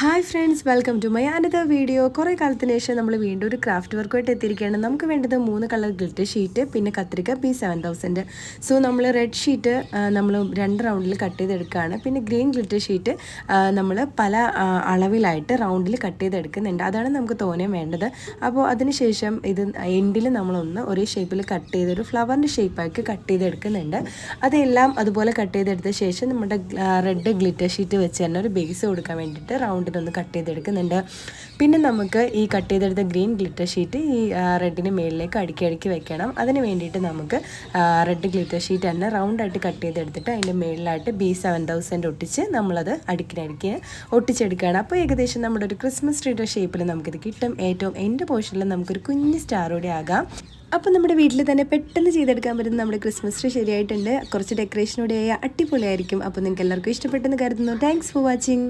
Hi friends, welcome to my another video. കുറേ കാലത്തിന് ശേഷം നമ്മൾ വീണ്ടും ഒരു ക്രാഫ്റ്റ് വർക്കുമായിട്ട് എത്തിയിരിക്കുകയാണ്. നമുക്ക് വേണ്ടത് 3 കളർ ഗ്ലിറ്റർ ഷീറ്റ്, പിന്നെ കത്രിക B7000. സോ നമ്മൾ റെഡ് ഷീറ്റ് നമ്മൾ 2 റൗണ്ടിൽ കട്ട് ചെയ്തെടുക്കുകയാണ്. പിന്നെ ഗ്രീൻ ഗ്ലിറ്റർ ഷീറ്റ് നമ്മൾ പല അളവിലായിട്ട് റൗണ്ടിൽ കട്ട് ചെയ്തെടുക്കുന്നുണ്ട്. അതാണ് നമുക്ക് തോനെ വേണ്ടത്. അപ്പോൾ അതിനുശേഷം ഇത് എൻഡിൽ നമ്മളൊന്ന് ഒരേ ഷേപ്പിൽ കട്ട് ചെയ്തൊരു ഫ്ലവറിൻ്റെ ഷേപ്പാക്കി കട്ട് ചെയ്തെടുക്കുന്നുണ്ട്. അതെല്ലാം അതുപോലെ കട്ട് ചെയ്തെടുത്ത ശേഷം നമ്മുടെ റെഡ് ഗ്ലിറ്റർ ഷീറ്റ് വെച്ച് തന്നെ ഒരു ബേസ് കൊടുക്കാൻ വേണ്ടിയിട്ട് റൗണ്ടിലൊന്ന് കട്ട് ചെയ്തെടുക്കുന്നുണ്ട്. പിന്നെ നമുക്ക് ഈ കട്ട് ചെയ്തെടുത്ത ഗ്രീൻ ഗ്ലിറ്റർ ഷീറ്റ് ഈ റെഡിന് മേളിലേക്ക് അടുക്കി വെക്കണം. അതിന് വേണ്ടിയിട്ട് നമുക്ക് റെഡ് ഗ്ലിറ്റർ ഷീറ്റ് തന്നെ റൗണ്ടായിട്ട് കട്ട് ചെയ്തെടുത്തിട്ട് അതിൻ്റെ മേളിലായിട്ട് B7000 ഒട്ടിച്ച് നമ്മളത് അടുക്കി ഒട്ടിച്ചെടുക്കുകയാണ്. അപ്പോൾ ഏകദേശം നമ്മുടെ ഒരു ക്രിസ്മസ് ട്രീയുടെ ഷേപ്പിൽ നമുക്കിത് കിട്ടും. ഏറ്റവും എൻ്റെ പോർഷനിൽ നമുക്കൊരു കുഞ്ഞ് സ്റ്റാറോടെ ആകാം. അപ്പോൾ നമ്മുടെ വീട്ടിൽ തന്നെ പെട്ടെന്ന് ചെയ്തെടുക്കാൻ പറ്റുന്ന നമ്മുടെ ക്രിസ്മസ് ട്രീ ശരിയായിട്ടുണ്ട്. കുറച്ച് ഡെക്കറേഷനോടെ അടിപൊളിയായിരിക്കും. അപ്പോൾ നിങ്ങൾക്ക് എല്ലാവർക്കും ഇഷ്ടപ്പെട്ടെന്ന് കരുതുന്നു. Thanks for watching.